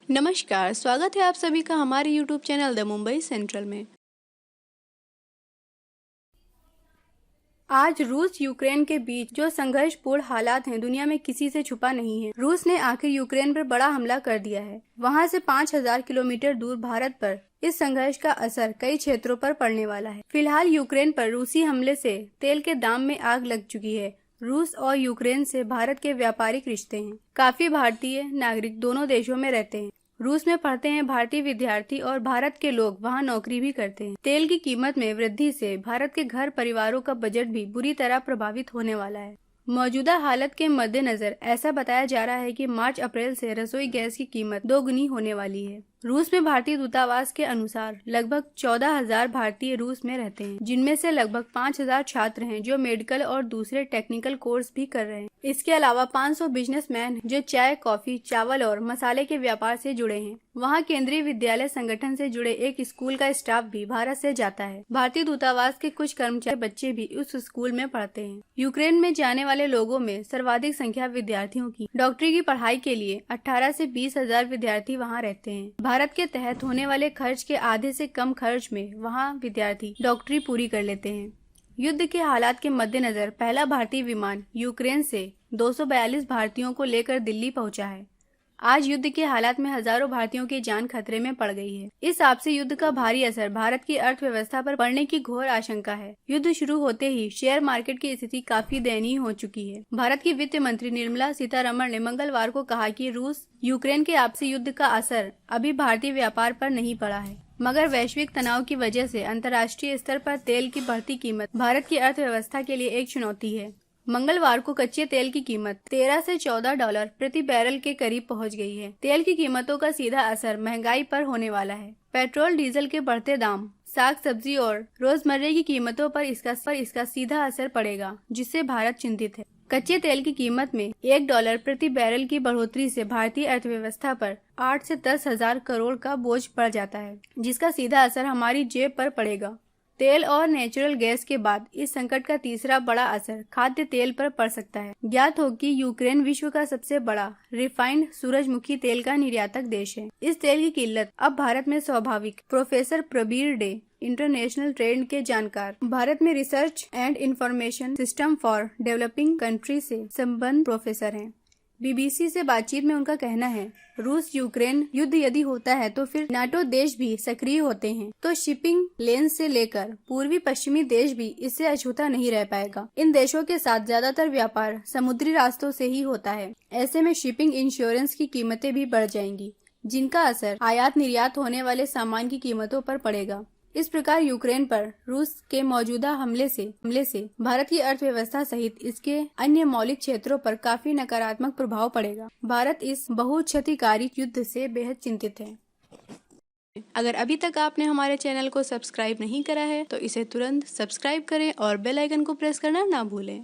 नमस्कार, स्वागत है आप सभी का हमारे YouTube channel the Mumbai central में। आज रूस यूक्रेन के बीच जो संघर्षपूर्ण हालात हैं, दुनिया में किसी से छुपा नहीं है। रूस ने आखिर यूक्रेन पर बड़ा हमला कर दिया है। वहां से 5000 किलोमीटर दूर भारत पर इस संघर्ष का असर कई क्षेत्रों पर पड़ने वाला है। फिलहाल यूक्रेन पर रूसी हमले से तेल के दाम में आग लग चुकी है। रूस और यूक्रेन से भारत के व्यापारिक रिश्ते हैं। काफी भारतीय नागरिक दोनों देशों में रहते हैं। रूस में पढ़ते हैं भारतीय विद्यार्थी और भारत के लोग वहां नौकरी भी करते हैं। तेल की कीमत में वृद्धि से भारत के घर परिवारों का बजट भी बुरी तरह प्रभावित होने वाला है। मौजूदा हालत के मद्देनजर ऐसा बताया जा रहा है कि मार्च अप्रैल से रसोई गैस की कीमत दोगुनी होने वाली है। रूस में भारतीय दूतावास के अनुसार लगभग 14,000 भारतीय रूस में रहते हैं, जिनमें से लगभग 5,000 छात्र हैं जो मेडिकल और दूसरे टेक्निकल कोर्स भी कर रहे हैं। इसके अलावा 500 बिजनेसमैन हैं जो चाय, कॉफी, चावल और मसाले के व्यापार से जुड़े हैं। वहाँ केंद्रीय विद्यालय संगठन से जुड़े एक स्कूल का स्टाफ भी भारत से जाता है। भारतीय दूतावास के कुछ कर्मचारी बच्चे भी उस स्कूल में पढ़ते हैं। यूक्रेन में जाने वाले लोगों में सर्वाधिक संख्या विद्यार्थियों की। डॉक्टरी की पढ़ाई के लिए 18 से 20,000 विद्यार्थी वहाँ रहते हैं। भारत के तहत होने वाले खर्च के आधे से कम खर्च में वहाँ विद्यार्थी डॉक्टरी पूरी कर लेते हैं। युद्ध के हालात के मद्देनजर पहला भारतीय विमान यूक्रेन से 242 भारतीयों को लेकर दिल्ली पहुंचा है। आज युद्ध के हालात में हजारों भारतीयों की जान खतरे में पड़ गई है। इस आपसी युद्ध का भारी असर भारत की अर्थव्यवस्था पर पड़ने की घोर आशंका है। युद्ध शुरू होते ही शेयर मार्केट की स्थिति काफी दयनीय हो चुकी है। भारत की वित्त मंत्री निर्मला सीतारमण ने मंगलवार को कहा कि रूस यूक्रेन के आपसी युद्ध का असर अभी भारतीय व्यापार पर नहीं पड़ा है, मगर वैश्विक तनाव की वजह से अंतर्राष्ट्रीय स्तर पर तेल की बढ़ती कीमत भारत की अर्थव्यवस्था के लिए एक चुनौती है। मंगलवार को कच्चे तेल की कीमत 13 से 14 डॉलर प्रति बैरल के करीब पहुंच गई है। तेल की कीमतों का सीधा असर महंगाई पर होने वाला है। पेट्रोल, डीजल के बढ़ते दाम, साग सब्जी और रोजमर्रे की कीमतों पर इसका सीधा असर पड़ेगा, जिससे भारत चिंतित है। कच्चे तेल की कीमत में $1 प्रति बैरल की बढ़ोतरी से भारतीय अर्थव्यवस्था पर 8 से 10,000 करोड़ का बोझ पड़ जाता है, जिसका सीधा असर हमारी जेब पर पड़ेगा। तेल और नेचुरल गैस के बाद इस संकट का तीसरा बड़ा असर खाद्य तेल पर पड़ सकता है। ज्ञात हो कि यूक्रेन विश्व का सबसे बड़ा रिफाइंड सूरजमुखी तेल का निर्यातक देश है। इस तेल की किल्लत अब भारत में स्वाभाविक। Professor Prabir day, international trade के जानकार, भारत में research and information system for developing country से संबंध प्रोफेसर हैं। बीबीसी से बातचीत में उनका कहना है, रूस यूक्रेन युद्ध यदि होता है तो फिर नाटो देश भी सक्रिय होते हैं, तो शिपिंग लेन से लेकर पूर्वी पश्चिमी देश भी इससे अछूता नहीं रह पाएगा। इन देशों के साथ ज्यादातर व्यापार समुद्री रास्तों से ही होता है। ऐसे में शिपिंग इंश्योरेंस की कीमतें भी बढ़ जाएंगी, जिनका असर आयात निर्यात होने वाले सामान की कीमतों पर पड़ेगा। इस प्रकार यूक्रेन पर रूस के मौजूदा हमले से भारत की अर्थव्यवस्था सहित इसके अन्य मौलिक क्षेत्रों पर काफी नकारात्मक प्रभाव पड़ेगा। भारत इस बहुक्षतिकारी युद्ध से बेहद चिंतित है। अगर अभी तक आपने हमारे चैनल को सब्सक्राइब नहीं करा है तो इसे तुरंत सब्सक्राइब करें और बेल आइकन को प्रेस करना ना भूलें।